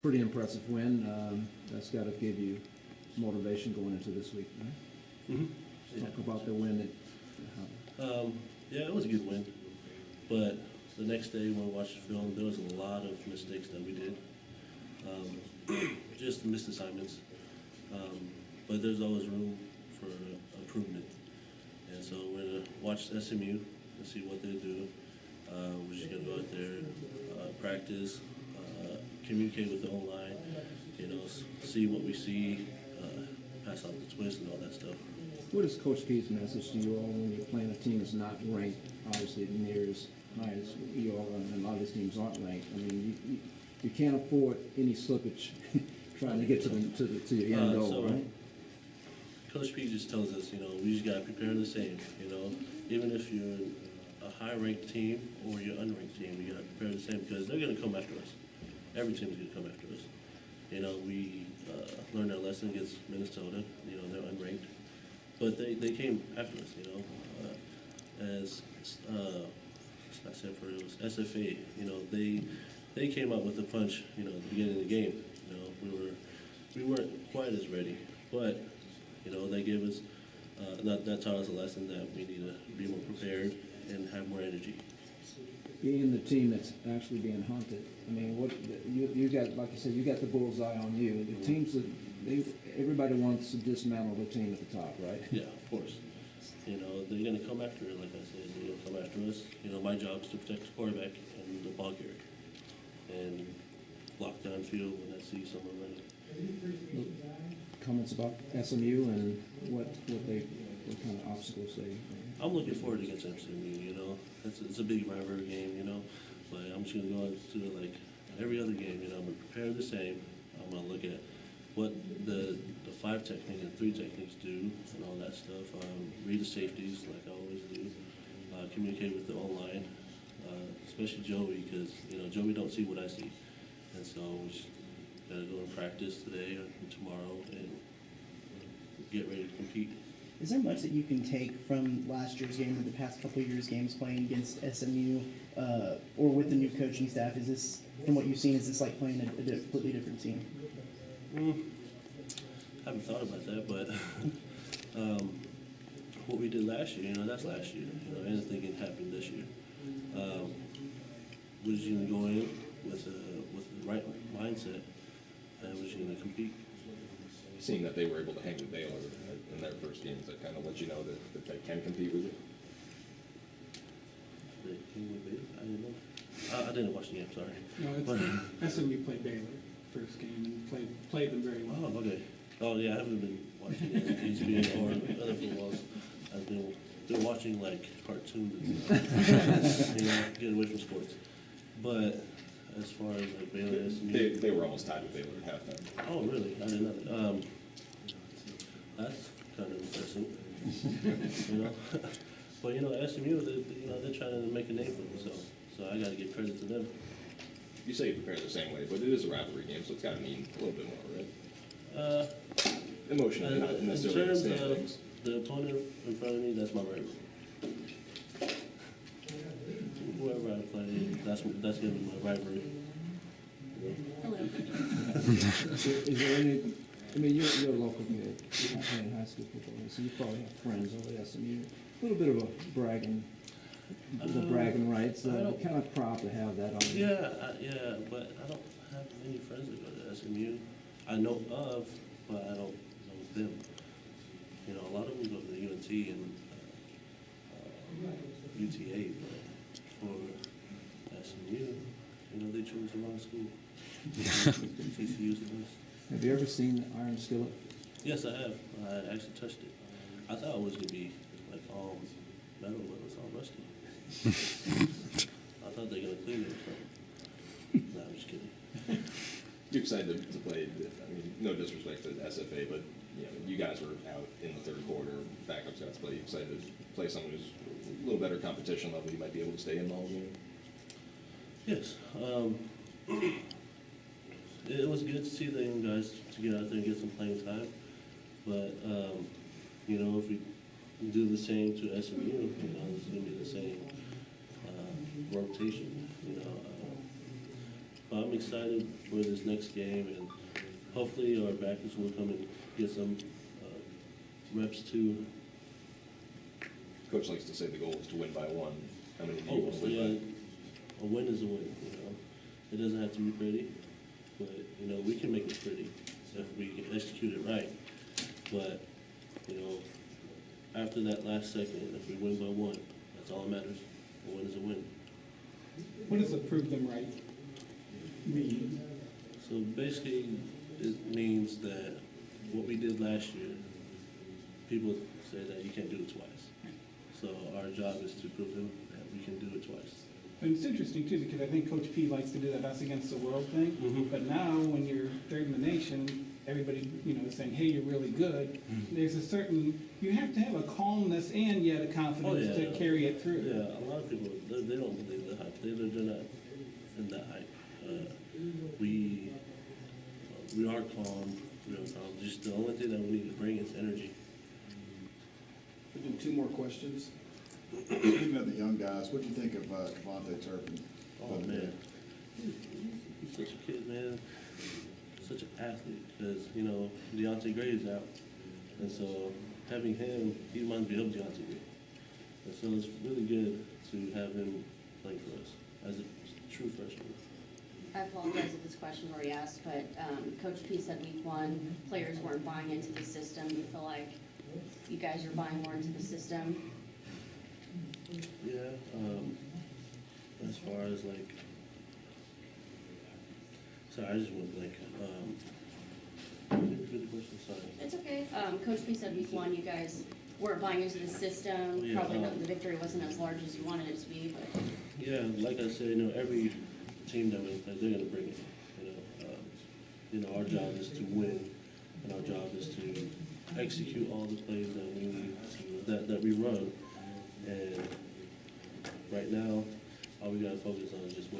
Pretty impressive win. That's got to give you motivation going into this week, right? Mm-hmm. Talk about the win. Yeah, it was a good win. But the next day when I watched the film, there was a lot of mistakes that we did. Just missed assignments. But there's always room for improvement. And so we're going to watch SMU and see what they do. We're just going to go out there, practice, communicate with the O-line, see what we see, pass out the twist and all that stuff. What is Coach P's message to you all when you're playing a team that's not ranked, obviously near as high as you all, and a lot of these teams aren't ranked? I mean, you can't afford any slippage trying to get to your end goal, right? Coach P just tells us, we just got to prepare the same. Even if you're a high-ranked team or you're unranked team, you got to prepare the same because they're going to come after us. Every team's going to come after us. We learned our lesson against Minnesota. They're unranked, but they came after us. As I said, for it was SFA. They came out with a punch. At the beginning of the game. We weren't quite as ready, but they gave us that taught us a lesson that we need to be more prepared and have more energy. Being the team that's actually being hunted, I mean, what you got? Like you said, you got the bullseye on you. The teams that everybody wants to dismantle the team at the top, right? Yeah, of course. They're going to come after it. Like I said, they're going to come after us. My job is to protect the quarterback and the ball carrier, and lock down field when I see someone running. Comments about SMU and what kind of obstacles they. I'm looking forward to against SMU. It's a big rivalry game. But I'm just gonna go into it like every other game. I'm gonna prepare the same. I'm gonna look at what the 5 technique and 3 techniques do and all that stuff. Read the safeties like I always do. Communicate with the O-line, especially Joey, because Joey don't see what I see, and so we just gotta go and practice today or tomorrow and get ready to compete. Is there much that you can take from last year's game or the past couple of years' games playing against SMU or with the new coaching staff? Is this, from what you've seen, is this like playing a completely different team? Haven't thought about that, but what we did last year, that's last year. Anything can happen this year. We're just going to go in with the right mindset, and we're just going to compete. Seeing that they were able to hang with Baylor in their first games, that kind of let you know that they can compete with you? I didn't know. I didn't watch the game, sorry. No, SMU played Baylor first game and played them very well. Oh, okay. Oh, yeah, I haven't been watching ESPN or other footballs. I've been watching, like, cartoons and stuff, get away from sports. But as far as, like, Baylor, SMU... They were almost tied with Baylor at halftime. Oh, really? I didn't know that. That's kind of impressive. But SMU, they're trying to make a name for themselves, so I got to give credit to them. You say you prepare the same way, but it is a rivalry game, so it's got to mean a little bit more, right? Emotionally, not necessarily in the terms of standings. the opponent in front of me, that's my rival. Whoever I play, that's going to be my rivalry. Hello. Is there any? I mean, you're a local kid, you're playing high school football, so you probably have friends over at SMU. A little bit of a bragging rights. Kind of proud to have that on you. Yeah, but I don't have many friends that go to SMU. I know of, but I don't know them. A lot of them go to the UNT and UTA, but for SMU, they choose the wrong school. TCU's the best. Have you ever seen Iron Skillet? Yes, I have. I actually touched it. I thought it was going to be like all metal, but it's all rusty. I thought they were going to clean it or something. No, I'm just kidding. You're excited to play, I mean, no disrespect to SFA, but you guys were out in the third quarter, backups got to play. You excited to play someone who's a little better competition level, you might be able to stay in the whole game? Yes. It was good to see the young guys to get out there and get some playing time. But, if we do the same to SMU, it's going to be the same rotation. But I'm excited for this next game, and hopefully our backers will come and get some reps too. Coach likes to say the goal is to win by one. How many do you Oh, want to win yeah, a win is a win, you know. It doesn't have to be pretty, but, you know, we can make it pretty if we execute it right. But, you know, after that last second, if we win by one, that's all that matters. A win is a win. What does the prove them right mean? So basically, it means that what we did last year, people say that you can't do it twice. So our job is to prove them that we can do it twice. And it's interesting too, because I think Coach P likes to do that us against the world thing. Mhm. But now, when you're third in the nation, everybody, you know, is saying, hey, you're really good. There's a certain, you have to have a calmness and yet a confidence Oh, yeah. to carry it through. Yeah, a lot of people, they don't believe the hype. They're not in that hype. We are calm. We are calm. Just the only thing that we need to bring is energy. We'll do two more questions. Speaking of the young guys, what do you think of Devontae Turpin? Oh, man. He's such a kid, man. Such an athlete. Because, you know, Deontay Gray is out. And so having him, he reminds me of Deontay Gray. And so it's really good to have him play for us as a true freshman. I apologize if this question was already asked, but Coach P said week one, players weren't buying into the system. Do you feel like you guys are buying more into the system? Yeah, as far as like, sorry, I just went blank. Repeat the question, sorry. It's okay. Coach P said week one, you guys weren't buying into the system. Oh, yeah, Probably the victory wasn't as large as you wanted it to be, but Yeah, like I said, you know, every team that we play, they're gonna bring it. You know, our job is to win, and our job is to execute all the plays that we need to, that we run. And right now, all we gotta focus on is just winning.